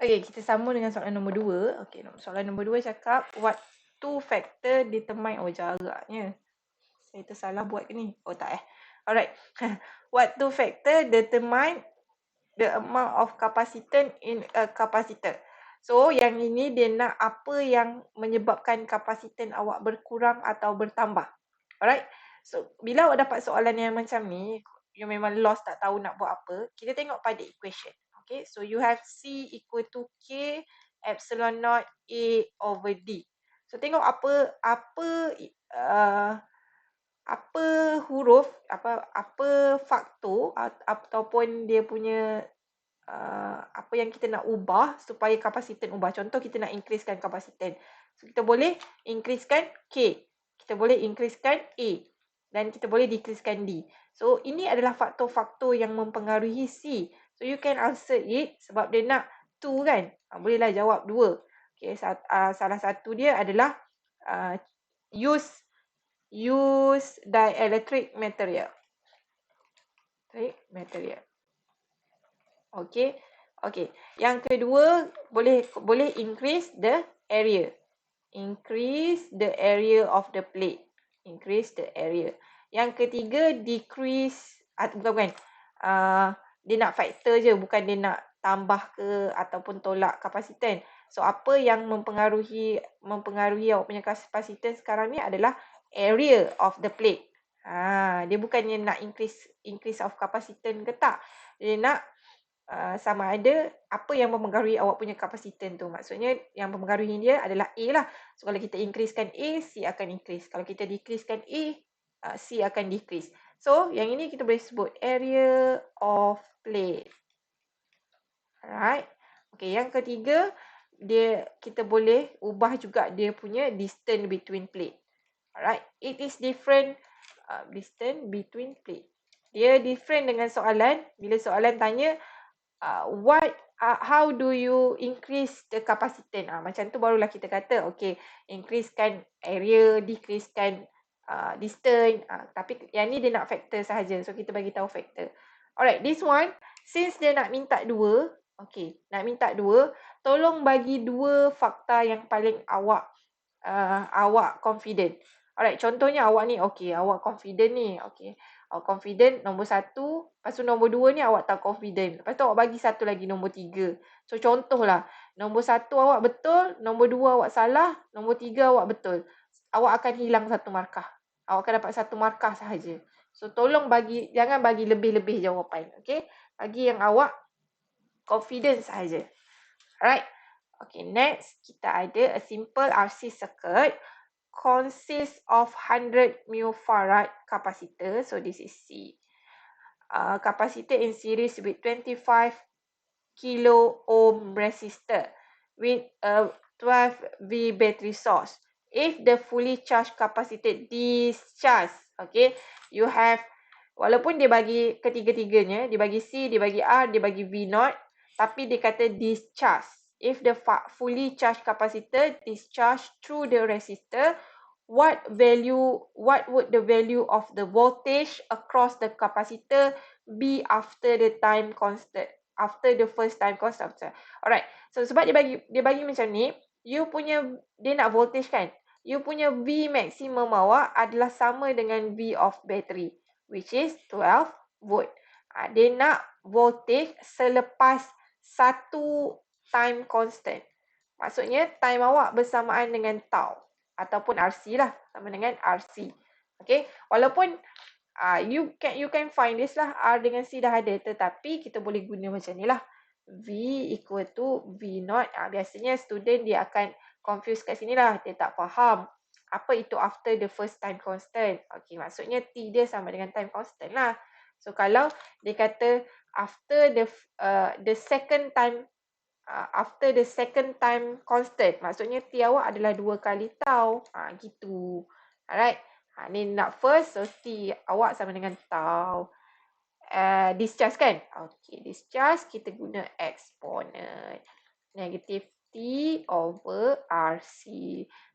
Okay, kita sambung dengan soalan nombor 2. Okay, soalan nombor 2 cakap, what two factor determine, jaraknya. Saya tersalah buat ke ni? Tak Alright. What two factor determine the amount of capacitance in a capacitor? So, yang ini dia nak apa yang menyebabkan kapasiten awak berkurang atau bertambah. Alright. So, bila awak dapat soalan yang macam ni, you memang lost, tak tahu nak buat apa, kita tengok pada equation. Okay, so you have C equal to K epsilon naught A over D. So, tengok apa huruf, apa faktor ataupun dia punya apa yang kita nak ubah supaya kapasiten ubah. Contoh kita nak increasekan kapasiten. So kita boleh increasekan K. Kita boleh increasekan A. Dan kita boleh decreasekan D. So ini adalah faktor-faktor yang mempengaruhi C. So you can answer it sebab dia nak 2 kan. Bolehlah jawab 2. Okay, salah satu dia adalah use dielectric material. Okay. Yang kedua, boleh increase the area. Increase the area of the plate. Increase the area. Yang ketiga, decrease, bukan. Dia nak factor je, bukan dia nak tambah ke ataupun tolak kapasiten. So, apa yang mempengaruhi awak punya kapasiten sekarang ni adalah area of the plate. Dia bukannya nak increase of kapasiten ke tak. Dia nak sama ada apa yang mempengaruhi awak punya kapasiten tu. Maksudnya yang mempengaruhi dia adalah A lah. So kalau kita increasekan A, C akan increase. Kalau kita decreasekan A, C akan decrease. So yang ini kita boleh sebut area of plate. Alright. Okay, yang ketiga, kita boleh ubah juga dia punya distance between plate. Alright. It is different distance between plate. Dia different dengan soalan. Bila soalan tanya, how do you increase the capacitance? Macam tu barulah kita kata, okay, increasekan area, decreasekan distance. Tapi yang ni dia nak factor sahaja. So, kita bagi tahu factor. Alright, this one, since dia nak minta 2, okay, nak minta 2, tolong bagi 2 fakta yang paling awak confident. Alright, contohnya awak ni, okay, awak confident ni, okay. Awak confident nombor 1, lepas tu nombor 2 ni awak tak confident. Lepas tu awak bagi satu lagi nombor 3. So contohlah, nombor 1 awak betul, nombor 2 awak salah, nombor 3 awak betul. Awak akan hilang satu markah. Awak akan dapat satu markah sahaja. So tolong jangan bagi lebih-lebih jawapan. Okay, bagi yang awak confident sahaja. Alright. Okay, next kita ada a simple RC circuit consists of 100 mF capacitor. So this is C. Capacitor in series with 25 kilo ohm resistor with a 12V battery source. If the fully charged capacitor discharge, okay, you have, walaupun dia bagi ketiga-tiganya, dia bagi C, dia bagi R, dia bagi V0, tapi dia kata discharge. If the fully charged capacitor discharge through the resistor, what would the value of the voltage across the capacitor be after the time constant? After the first time constant. Alright. So sebab dia bagi macam ni, dia nak voltage kan? You punya V maximum awak adalah sama dengan V of battery, which is 12 volt. Dia nak voltage selepas satu time constant. Maksudnya time awak bersamaan dengan tau ataupun RC lah, sama dengan RC. Okay, walaupun you can find this lah, R dengan C dah ada, tetapi kita boleh guna macam ni lah, V equal to V0. Biasanya student dia akan confuse kat sini lah, dia tak faham apa itu after the first time constant. Okay, maksudnya T dia sama dengan time constant lah. So kalau dia kata after the second time constant, maksudnya T awak adalah 2 kali tau. Gitu. Alright. Ni nak first, so T awak sama dengan tau. Discharge kan? Okay, discharge kita guna exponent. Negative T over RC.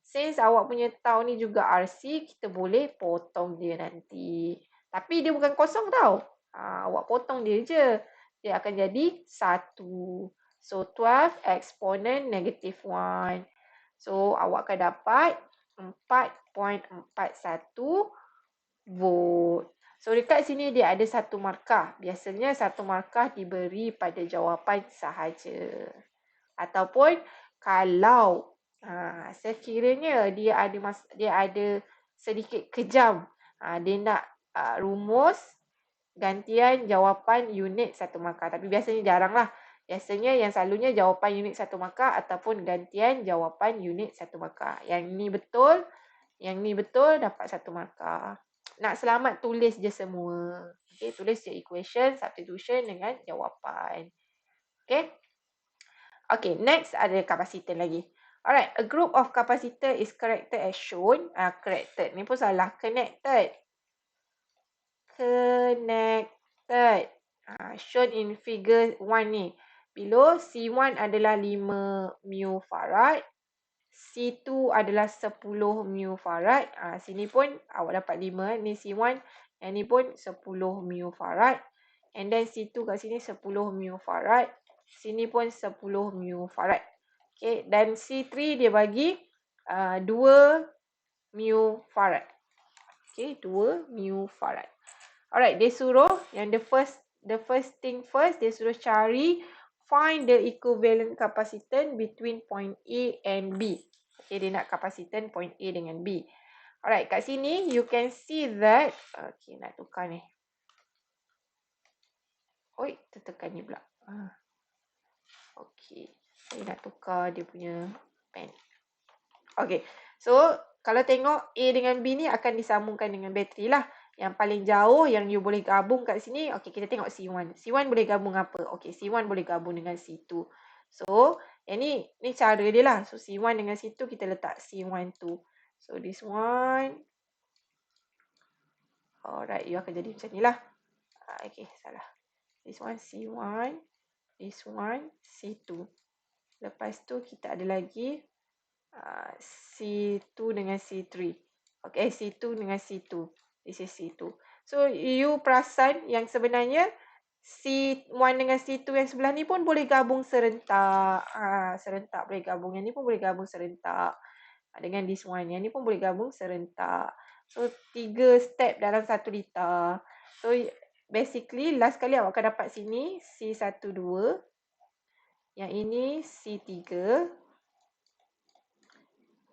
Since awak punya tau ni juga RC, kita boleh potong dia nanti. Tapi dia bukan kosong tau. Awak potong dia je. Dia akan jadi 1. So 12 exponent negative 1. So awak akan dapat 4.41 volt. So dekat sini dia ada satu markah. Biasanya satu markah diberi pada jawapan sahaja. Ataupun kalau sekiranya dia ada sedikit kejam, dia nak rumus gantian jawapan unit satu markah. Tapi biasanya jarang lah. Biasanya yang selalunya jawapan unit satu markah ataupun gantian jawapan unit satu markah. Yang ni betul dapat satu markah. Nak selamat tulis je semua. Okay, tulis je equation, substitution dengan jawapan. Okay. Okay, next ada kapasitor lagi. Alright, a group of capacitor is connected as shown. Connected. Ni pun salah. Connected. Shown in figure 1 ni. Below C1 adalah 5 mu farad. C2 adalah 10 mu farad. Sini pun awak dapat 5. Ni C1. Yang ni pun 10 mu farad. And then C2 kat sini 10 mu farad. Sini pun 10 mu farad. Okay. Dan C3 dia bagi 2 mu farad. Okay. 2 mu farad. Alright. Dia suruh yang the first thing first. Dia suruh cari find the equivalent capacitance between point A and B. Okay, dia nak capacitance point A dengan B. Alright, kat sini you can see that. Okay, nak tukar ni. Oi, tertekan ni pula. Okay, saya nak tukar dia punya pen. Okay, so kalau tengok A dengan B ni akan disambungkan dengan bateri lah. Yang paling jauh yang you boleh gabung kat sini. Okay, kita tengok C1. C1 boleh gabung apa? Okay, C1 boleh gabung dengan C2. So, yang ni cara dia lah. So, C1 dengan C2 kita letak C1 2. So, this one. Alright, you akan jadi macam ni lah. Okay, salah. This one C1. This one C2. Lepas tu kita ada lagi C2 dengan C3. Okay, C2 dengan C2. This is C2. So, you perasan yang sebenarnya C1 dengan C2 yang sebelah ni pun boleh gabung serentak. Serentak boleh gabung. Yang ni pun boleh gabung serentak. Dengan this one. Yang ni pun boleh gabung serentak. So, 3 step dalam 1 liter. So, basically, last kali awak akan dapat sini C12. Yang ini C3.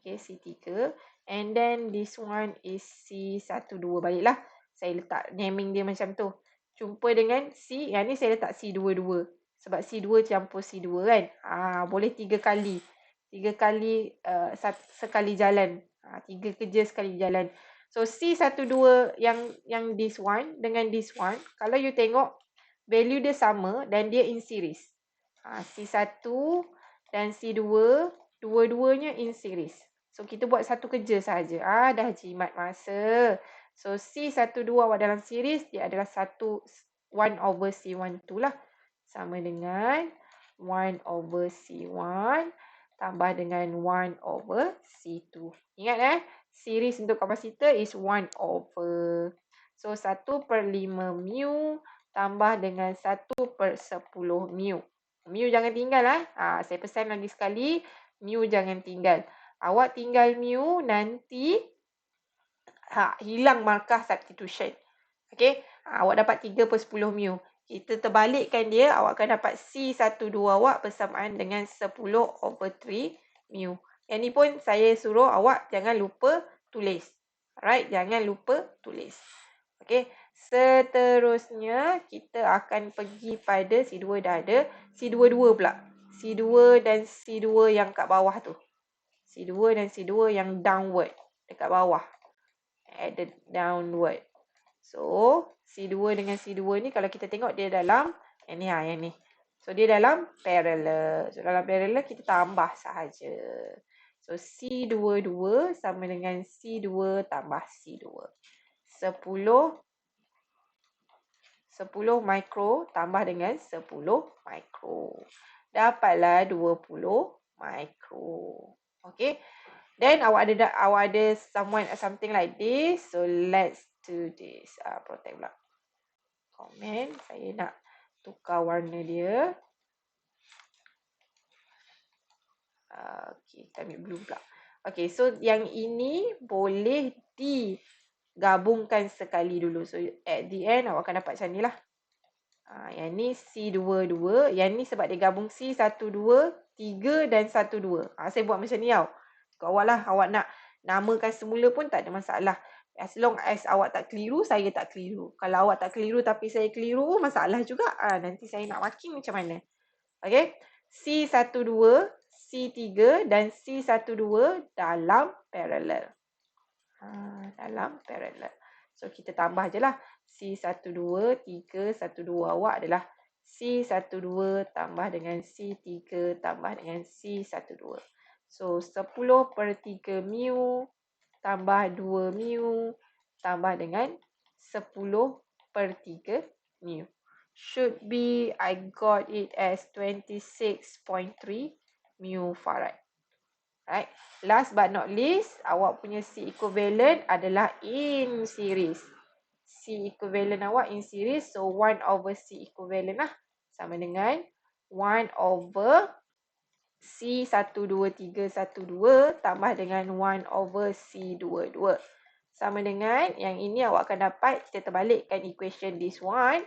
Okay, C3. And then this one is C12. Baliklah. Saya letak naming dia macam tu. Jumpa dengan C. Yang ni saya letak C22. Sebab C2 campur C2 kan. Boleh 3 kali. 3 kali sekali jalan. 3 kerja sekali jalan. So C12 yang this one dengan this one. Kalau you tengok value dia sama dan dia in series. C1 dan C2 dua-duanya in series. So, kita buat satu kerja sahaja. Dah jimat masa. So, C12 awak dalam series, dia adalah 1 over C12 lah. Sama dengan 1 over C1 tambah dengan 1 over C2. Ingat series untuk kapasitor is 1 over. So, 1/5 mu tambah dengan 1/10 mu. Mu jangan tinggal saya pesan lagi sekali, mu jangan tinggal. Awak tinggal mu, nanti hilang markah substitution. Okay. Awak dapat 3/10 mu. Kita terbalikkan dia, awak akan dapat C12 awak bersamaan dengan 10/3 mu. Yang ni pun saya suruh awak jangan lupa tulis. Alright, jangan lupa tulis. Okay. Seterusnya, kita akan pergi pada C2 dah ada. C22 pula. C2 dan C2 yang kat bawah tu. C2 dan C2 yang downward. Dekat bawah. Added downward. So, C2 dengan C2 ni kalau kita tengok dia dalam yang ni. So, dia dalam parallel. So, dalam parallel kita tambah sahaja. So, C22 sama dengan C2 tambah C2. 10 mikro tambah dengan 10 mikro. Dapatlah 20 mikro. Okay. Then awak ada something like this. So let's do this. Protect pula. Comment. Saya nak tukar warna dia. Okay, kita ambil blue pula. Okay, so yang ini boleh digabungkan sekali dulu. So at the end awak akan dapat macam ni lah. Yang ni C22. Yang ni sebab dia gabung C, 1, 2, 3 dan 1, 2. Saya buat macam ni tau. Kat awak lah, awak nak namakan semula pun tak ada masalah. As long as awak tak keliru, saya tak keliru. Kalau awak tak keliru tapi saya keliru, masalah juga. Nanti saya nak marking macam mana. Okay. C12, C3 dan C12 dalam parallel. Dalam parallel. So, kita tambah je lah. C12, 3, 12 awak adalah C12 tambah dengan C3 tambah dengan C12. So, 10/3 mu tambah 2 mu tambah dengan 10/3 mu. Should be, I got it as 26.3 mu farad. Right. Last but not least, awak punya C equivalent adalah in series. C equivalent awak in series. So, 1 over C equivalent lah. Sama dengan 1 over C12312 tambah dengan 1 over C22. Sama dengan yang ini awak akan dapat, kita terbalikkan equation this one.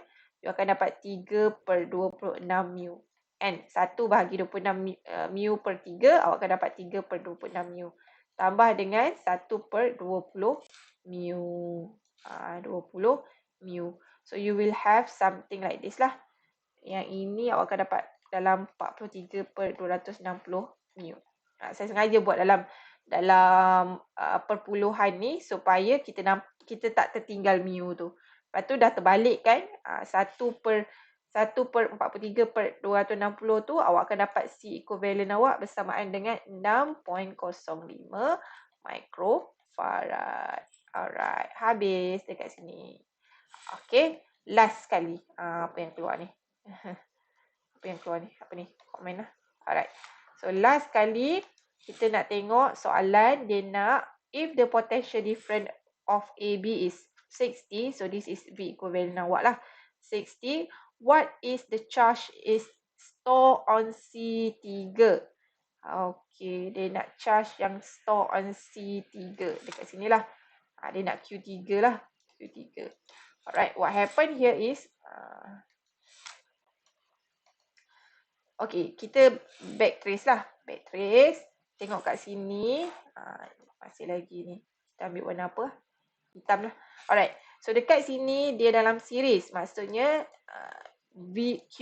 You akan dapat 3/26 mu. And 1 bahagi 26 mu per 3, awak akan dapat 3/26 mu. Tambah dengan 1/20 mu. 20 mu. So, you will have something like this lah. Yang ini awak akan dapat dalam 43/260 mu. Saya sengaja buat dalam perpuluhan ni supaya kita tak tertinggal mu tu. Lepas tu dah terbalik kan, 1/43/260 tu awak akan dapat C equivalent awak bersamaan dengan 6.05 microfarad. Alright, habis dekat sini. Okay, last sekali. Apa yang keluar ni? Apa yang keluar ni? Apa ni? Komen lah. Alright. So, last kali kita nak tengok soalan dia nak if the potential difference of AB is 60. So, this is V equivalent awak lah. 60. What is the charge is store on C3? Okay. Dia nak charge yang store on C3. Dekat sini lah. Dia nak Q3 lah. Q3. Alright. What happened here is okay, kita backtrace lah. Backtrace. Tengok kat sini. Masih lagi ni. Kita ambil warna apa? Hitam lah. Alright. So, dekat sini dia dalam series. Maksudnya, Q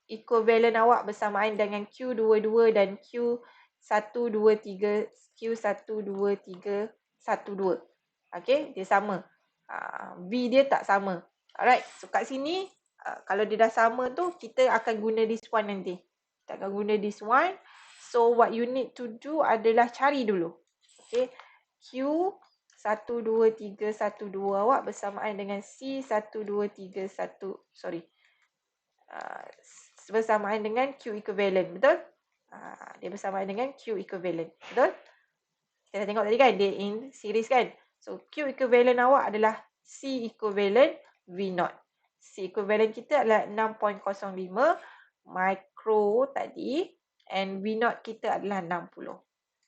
equivalent awak bersamaan dengan Q22 dan Q123, Q12312. Okay, dia sama. V dia tak sama. Alright. So, kat sini, kalau dia dah sama tu, kita akan guna this one nanti. Kita akan guna this one. So, what you need to do adalah cari dulu. Okay. Q12312 awak bersamaan dengan C1231, bersamaan dengan Q equivalent. Betul? Dia bersamaan dengan Q equivalent. Betul? Kita tengok tadi kan, dia in series kan. So, Q equivalent awak adalah C equivalent V0. C equivalent kita adalah 6.05 micro tadi. And V0 kita adalah 60.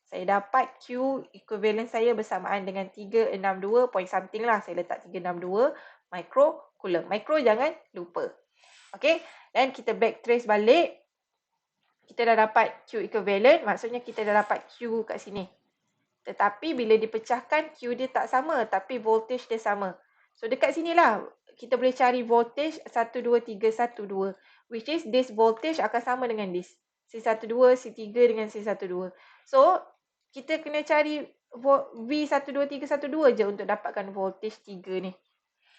Saya dapat Q equivalent saya bersamaan dengan 362 point something lah. Saya letak 362 micro coulomb. Micro jangan lupa. Okay. Dan kita backtrace balik. Kita dah dapat Q equivalent. Maksudnya kita dah dapat Q kat sini. Tetapi bila dipecahkan, Q dia tak sama. Tapi voltage dia sama. So, dekat sinilah kita boleh cari voltage 12312. Which is this voltage akan sama dengan this. C12, C3 dengan C12. So, kita kena cari V12312 je untuk dapatkan voltage 3 ni.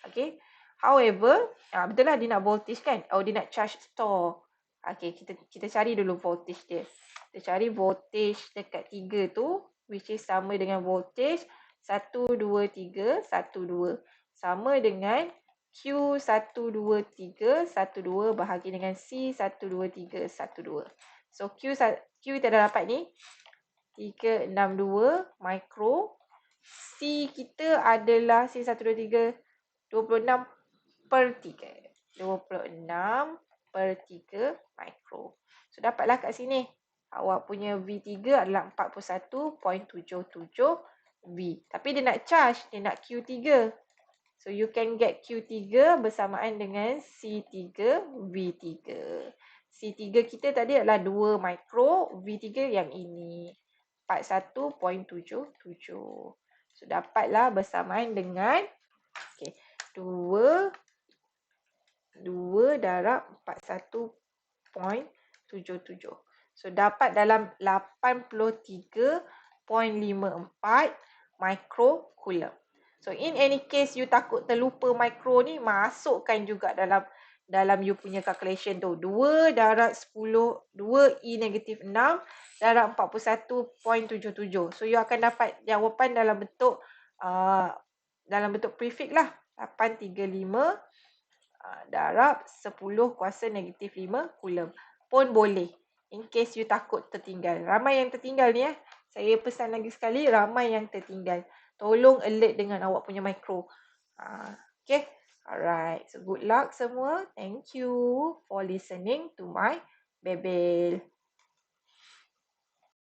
Okay. However, betul lah dia nak voltage kan. Dia nak charge store. Okay, kita cari dulu voltage dia. Kita cari voltage dekat 3 tu. Which is sama dengan voltage 12312. Sama dengan Q12312 bahagi dengan C12312. So, Q kita dah dapat ni. 362 micro. C kita adalah C123 26/3. 26/3 micro. So, dapatlah kat sini. awak punya V3 adalah 41.77 V. Tapi dia nak charge, dia nak Q3. So you can get Q3 bersamaan dengan C3 V3. C3 kita tadi adalah 2 mikro, V3 yang ini 41.77. So dapatlah bersamaan dengan 2 darab 41.77. So dapat dalam 83.54 microcoulomb. So in any case you takut terlupa micro ni, masukkan juga dalam you punya calculation tu. 2 darab 10, 2E negatif 6 darab 41.77. So you akan dapat jawapan dalam bentuk prefix lah. 835 darab 10 kuasa negatif 5 coulomb pun boleh. In case you takut tertinggal. Ramai yang tertinggal ni Saya pesan lagi sekali, ramai yang tertinggal. Tolong alert dengan awak punya micro. Okay. Alright. So good luck semua. Thank you for listening to my Bebel.